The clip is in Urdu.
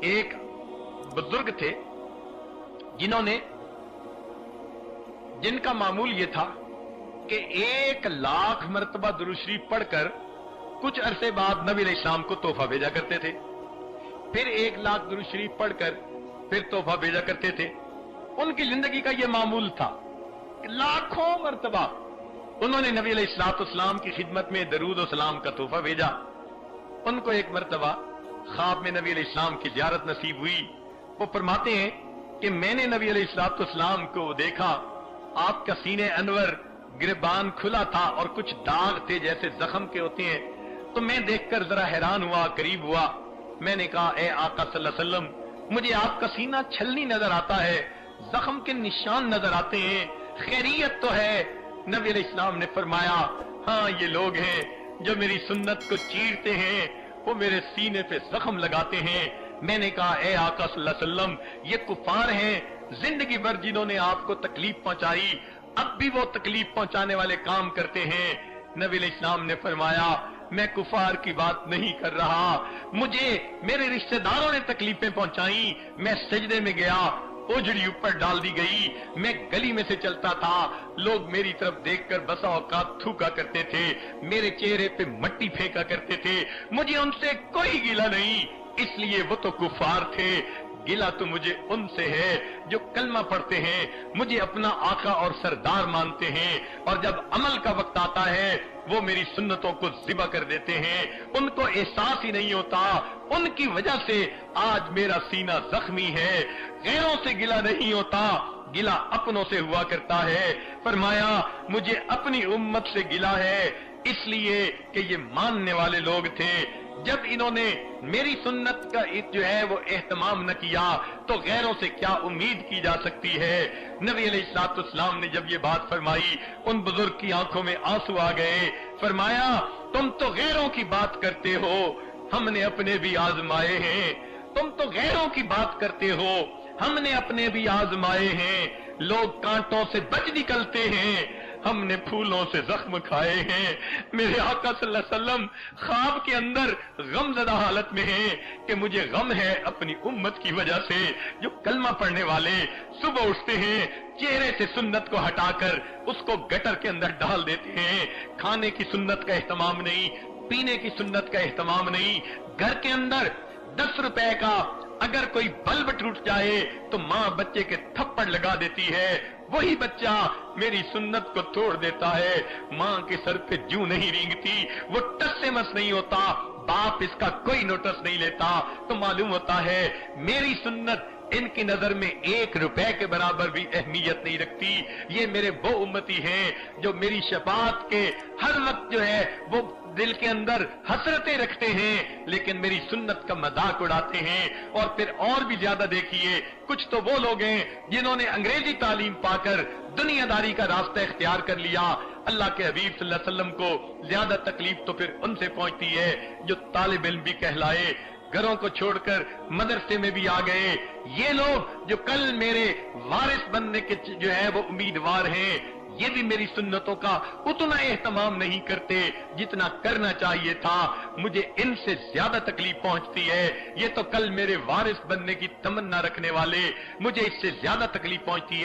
ایک بزرگ تھے جن کا معمول یہ تھا کہ 1,00,000 مرتبہ درود شریف پڑھ کر کچھ عرصے بعد نبی علیہ السلام کو تحفہ بھیجا کرتے تھے، پھر 1,00,000 درود شریف پڑھ کر پھر تحفہ بھیجا کرتے تھے۔ ان کی زندگی کا یہ معمول تھا کہ لاکھوں مرتبہ انہوں نے نبی علیہ السلام کی خدمت میں درود و سلام کا تحفہ بھیجا۔ ان کو ایک مرتبہ خواب میں نبی علیہ السلام کی زیارت نصیب ہوئی۔ وہ فرماتے ہیں کہ میں نے نبی علیہ السلام کو دیکھا، آپ کا سینے انور گریبان کھلا تھا اور کچھ داغ تھے جیسے زخم کے ہوتے ہیں، تو میں دیکھ کر ذرا حیران ہوا، قریب ہوا۔ میں نے کہا اے آقا صلی اللہ علیہ وسلم، مجھے آپ کا سینہ چھلنی نظر آتا ہے، زخم کے نشان نظر آتے ہیں، خیریت تو ہے؟ نبی علیہ السلام نے فرمایا ہاں یہ لوگ ہیں جو میری سنت کو چیرتے ہیں، وہ میرے سینے پہ زخم لگاتے ہیں۔ میں نے کہا اے آقا صلی اللہ علیہ وسلم، یہ کفار ہیں، زندگی بھر جنہوں نے آپ کو تکلیف پہنچائی، اب بھی وہ تکلیف پہنچانے والے کام کرتے ہیں۔ نبی علیہ السلام نے فرمایا میں کفار کی بات نہیں کر رہا، مجھے میرے رشتہ داروں نے تکلیفیں پہنچائیں، میں سجدے میں گیا، اوجڑی اوپر ڈال دی گئی، میں گلی میں سے چلتا تھا، لوگ میری طرف دیکھ کر بسا اوقات تھوکا کرتے تھے، میرے چہرے پہ مٹی پھینکا کرتے تھے، مجھے ان سے کوئی گلہ نہیں، اس لیے وہ تو کفار تھے، گلہ تو مجھے ان سے ہے جو کلمہ پڑھتے ہیں، مجھے اپنا آقا اور سردار مانتے ہیں، اور جب عمل کا وقت آتا ہے وہ میری سنتوں کو ذبح کر دیتے ہیں، ان کو احساس ہی نہیں ہوتا، ان کی وجہ سے آج میرا سینہ زخمی ہے۔ غیروں سے گلہ نہیں ہوتا، گلہ اپنوں سے ہوا کرتا ہے۔ فرمایا مجھے اپنی امت سے گلہ ہے، اس لیے کہ یہ ماننے والے لوگ تھے، جب انہوں نے میری سنت کا جو ہے وہ اہتمام نہ کیا تو غیروں سے کیا امید کی جا سکتی ہے۔ نبی علیہ السلام نے جب یہ بات فرمائی، ان بزرگ کی آنکھوں میں آنسو آ گئے۔ فرمایا تم تو غیروں کی بات کرتے ہو، ہم نے اپنے بھی آزمائے ہیں، تم تو غیروں کی بات کرتے ہو، ہم نے اپنے بھی آزمائے ہیں، لوگ کانٹوں سے بچ نکلتے ہیں، ہم نے پھولوں سے زخم کھائے ہیں۔ میرے آقا صلی اللہ علیہ وسلم خواب کے اندر غم زدہ حالت میں ہیں کہ مجھے غم ہے اپنی امت کی وجہ سے، جو کلمہ پڑھنے والے صبح اٹھتے ہیں، چہرے سے سنت کو ہٹا کر اس کو گٹر کے اندر ڈال دیتے ہیں، کھانے کی سنت کا اہتمام نہیں، پینے کی سنت کا اہتمام نہیں، گھر کے اندر 10 روپے کا اگر کوئی بلب ٹوٹ جائے تو ماں بچے کے تھپڑ لگا دیتی ہے، وہی بچہ میری سنت کو توڑ دیتا ہے، ماں کے سر پہ جو نہیں رینگتی، وہ ٹس سے مس نہیں ہوتا، باپ اس کا کوئی نوٹس نہیں لیتا، تو معلوم ہوتا ہے میری سنت ان کی نظر میں 1 روپے کے برابر بھی اہمیت نہیں رکھتی۔ یہ میرے وہ امتی ہیں جو میری شفاعت کے ہر وقت جو ہے وہ دل کے اندر حسرتیں رکھتے ہیں، لیکن میری سنت کا مذاق اڑاتے ہیں۔ اور پھر اور بھی زیادہ دیکھیے، کچھ تو وہ لوگ ہیں جنہوں نے انگریزی تعلیم پا کر دنیا داری کا راستہ اختیار کر لیا۔ اللہ کے حبیب صلی اللہ علیہ وسلم کو زیادہ تکلیف تو پھر ان سے پہنچتی ہے جو طالب علم بھی کہلائے، گھروں کو چھوڑ کر مدرسے میں بھی آ گئے۔ یہ لوگ جو کل میرے وارث بننے کے جو ہے وہ امیدوار ہیں، یہ بھی میری سنتوں کا اتنا اہتمام نہیں کرتے جتنا کرنا چاہیے تھا۔ مجھے ان سے زیادہ تکلیف پہنچتی ہے، یہ تو کل میرے وارث بننے کی تمنا رکھنے والے، مجھے اس سے زیادہ تکلیف پہنچتی ہے۔